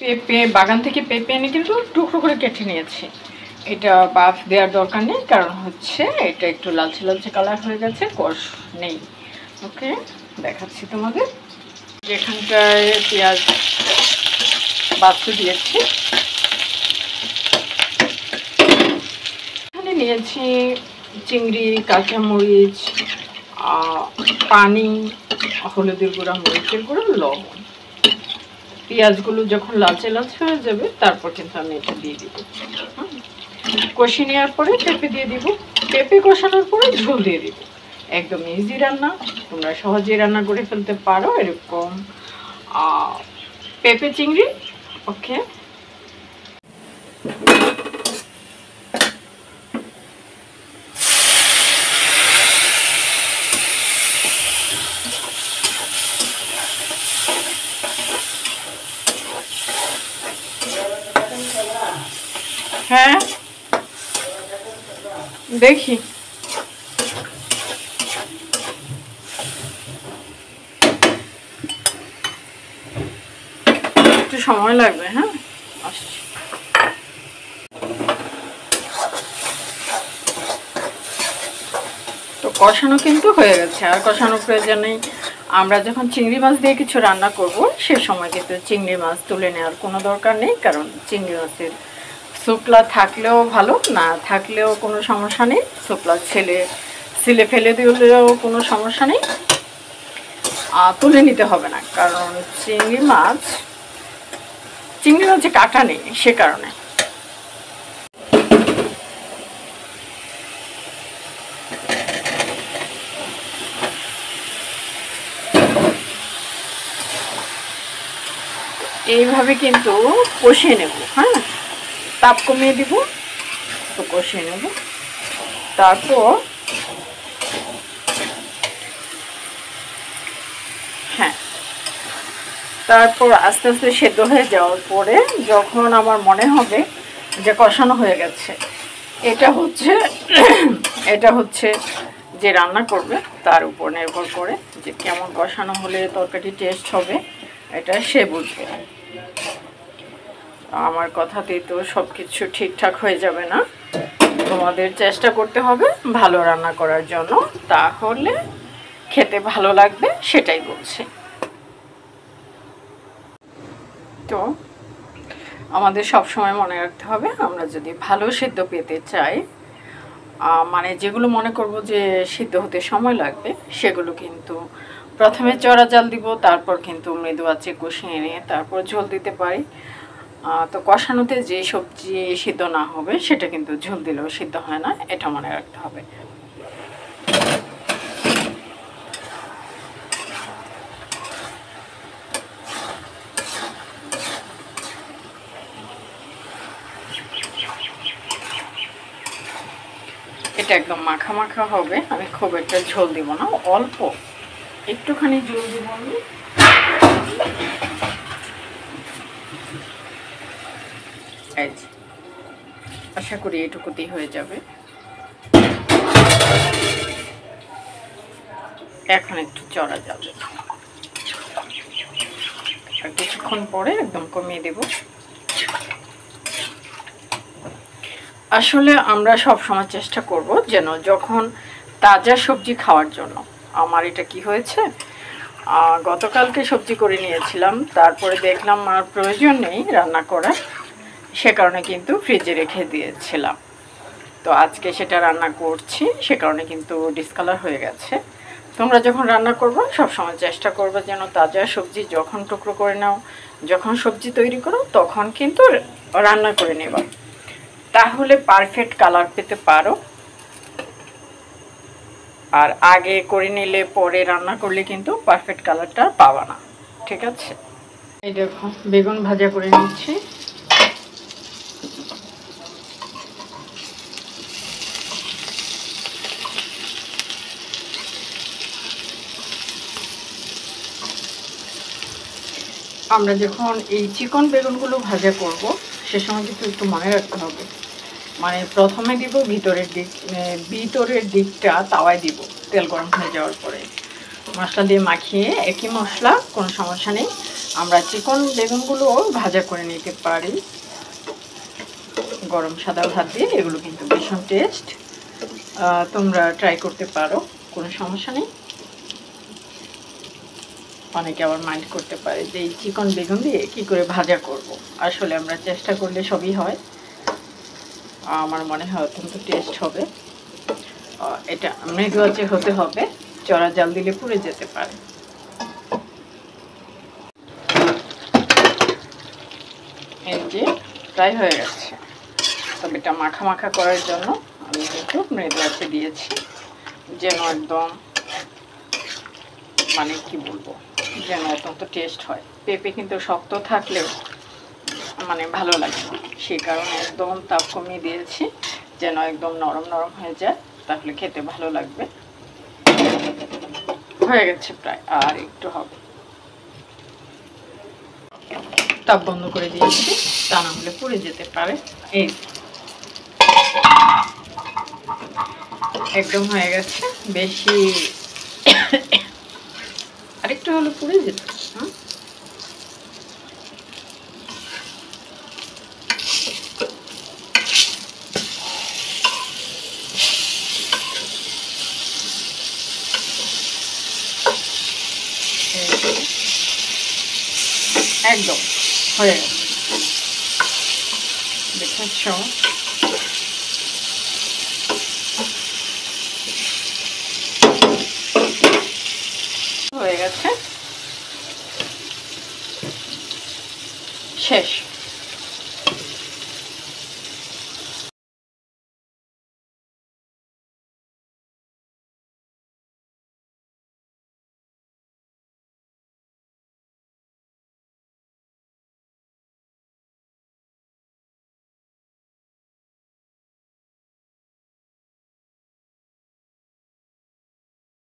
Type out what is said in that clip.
পেঁপে বাগান থেকে পেঁপে এনে কিন্তু টুকরো করে কেটে নিয়েছি। এটা বাফ দেওয়ার দরকার নেই, কারণ হচ্ছে এটা একটু লালচে লালচে কালার হয়ে গেছে, কষ নেই। ওকে, দেখাচ্ছি তোমাদের। যেখানটায় পেঁয়াজ বাছতে দিয়েছি, এখানে নিয়েছি চিংড়ি, কাঁচামরিচ, পানি, হলুদের গুঁড়া, মরিচের গুঁড়ো, লবণ। পেঁয়াজগুলো যখন লালচে লালচে হয়ে যাবে তারপর কিন্তু আমি এটা দিয়ে দিব। কষিয়ে নেওয়ার পরে পেঁপে দিয়ে দিব। পেঁপে কষানোর পরে ঝোল দিয়ে দিব। একদম ইজি রান্না, তোমরা সহজেই রান্না করে ফেলতে পারো এরকম পেঁপে চিংড়ি। ওকে, হ্যাঁ দেখি। একটু সময় লাগবে। হ্যাঁ, আসছি। তো কষানো কিন্তু হয়ে গেছে, আর কষানোর প্রয়োজন নেই। আমরা যখন চিংড়ি মাছ দিয়ে কিছু রান্না করব সে সময় কিন্তু চিংড়ি মাছ তুলে নেওয়ার কোনো দরকার নেই, কারণ চিংড়ি মাছের শুকলা থাকলেও ভালো, না থাকলেও কোনো সমস্যা নেই। শুকলা ছিলে ফেলে দিলেও কোনো সমস্যা নেই, তুলে নিতে হবে না, কারণ চিংড়ি মাছে কাঁটা নেই, সে কারণে। এইভাবে কিন্তু কষিয়ে নেব। হ্যাঁ, তাপ কমিয়ে দিব, তো কষিয়ে নেব। তারপর হ্যাঁ, তারপর আস্তে আস্তে সেদ্ধ হয়ে যাওয়ার পরে যখন আমার মনে হবে যে কষানো হয়ে গেছে, এটা হচ্ছে যে রান্না করবে তার উপর নির্ভর করে যে কেমন কষানো হলে তরকারি টেস্ট হবে, এটা সে বুঝবে। আমার কথাতেই তো সব কিছু ঠিকঠাক হয়ে যাবে না, তোমাদের চেষ্টা করতে হবে ভালো রান্না করার জন্য, তাহলে খেতে ভালো লাগবে, সেটাই বলছি। তো আমাদের সব সময় মনে রাখতে হবে, আমরা যদি ভালো সিদ্ধ পেতে চাই, মানে যেগুলো মনে করব যে সিদ্ধ হতে সময় লাগবে, সেগুলো কিন্তু প্রথমে চড়া জাল দিব, তারপর কিন্তু মৃদু আঁচে কষিয়ে নিয়ে তারপর ঝোল দিতে পারি। তো কষানোতে যে সবজি সিদ্ধ না হবে সেটা কিন্তু ঝোল দিলেও সিদ্ধ হয় না, এটা মনে রাখতে হবে। এটা একদম মাখা মাখা হবে, আমি খুব একটা ঝোল দিব না, অল্প একটুখানি ঝোল দিব আমি। আশা করি এটুকুতেই হয়ে যাবে। এখন একটু চড়া যাবে, আর কিছুক্ষণ পরে একদম কমিয়ে দেব। আসলে আমরা সব সময় চেষ্টা করব যেন যখন তাজা সবজি খাওয়ার জন্য। আমার এটা কি হয়েছে, গতকালকে সবজি করে নিয়েছিলাম, তারপরে দেখলাম আর প্রয়োজন নেই রান্না করার, সে কারণে কিন্তু ফ্রিজে রেখে দিয়েছিলাম। তো আজকে সেটা রান্না করছি, সে কারণে কিন্তু ডিসকালার হয়ে গেছে। তোমরা যখন রান্না করবে সবসময় চেষ্টা করবে যেন তাজা সবজি যখন টুকরো করে নাও, যখন সবজি তৈরি করো তখন কিন্তু রান্না করে নেবা, তাহলে পারফেক্ট কালার পেতে পারো। আর আগে করে নিলে পরে রান্না করলে কিন্তু পারফেক্ট কালারটা পাবা না, ঠিক আছে। এই দেখো বেগুন ভাজা করে নিচ্ছি। আমরা যখন এই চিকন বেগুনগুলো ভাজা করব সে সময় কিন্তু একটু মনে রাখতে হবে, মানে প্রথমে দিব ভিতরের দিকটা তাওয়ায় দিব, তেল গরম হয়ে যাওয়ার পরে মশলা দিয়ে মাখিয়ে, একই মশলা, কোনো সমস্যা নেই। আমরা চিকন বেগুনগুলো ভাজা করে নিতে পারি গরম সাদা ভাত দিয়ে। এগুলো কিন্তু ভীষণ টেস্ট, তোমরা ট্রাই করতে পারো, কোনো সমস্যা নেই। অনেকে আবার মাইন্ড করতে পারে যে এই চিকন বেগুন দিয়ে কী করে ভাজা করব। আসলে আমরা চেষ্টা করলে সবই হয়। আমার মনে হয় অত্যন্ত টেস্ট হবে। এটা মৃদু আঁচে হতে হবে, চড়া জাল দিলে পুড়ে যেতে পারে। এই যে প্রায় হয়ে গেছে, তবে এটা মাখা মাখা করার জন্য আমি কিন্তু মৃদু আঁচে দিয়েছি, যেন একদম মানে কি বলবো, যেন অত্যন্ত টেস্ট হয়। পেঁপে কিন্তু শক্ত থাকলেও মানে ভালো লাগে না, সেই কারণে একদম তাপ কমিয়ে দিয়েছি, যেন একদম নরম নরম হয়ে যায়, তাহলে খেতে ভালো লাগবে। হয়ে গেছে প্রায়, আর একটু হবে। তাপ বন্ধ করে দিয়েছি, তা না হলে পুড়ে যেতে পারে। এই একদম হয়ে গেছে, বেশি আরেকটু হলে পুড়ে যেত। একদম হয়ে গেছে, দেখেছ? হয়ে গেছে, শেষ।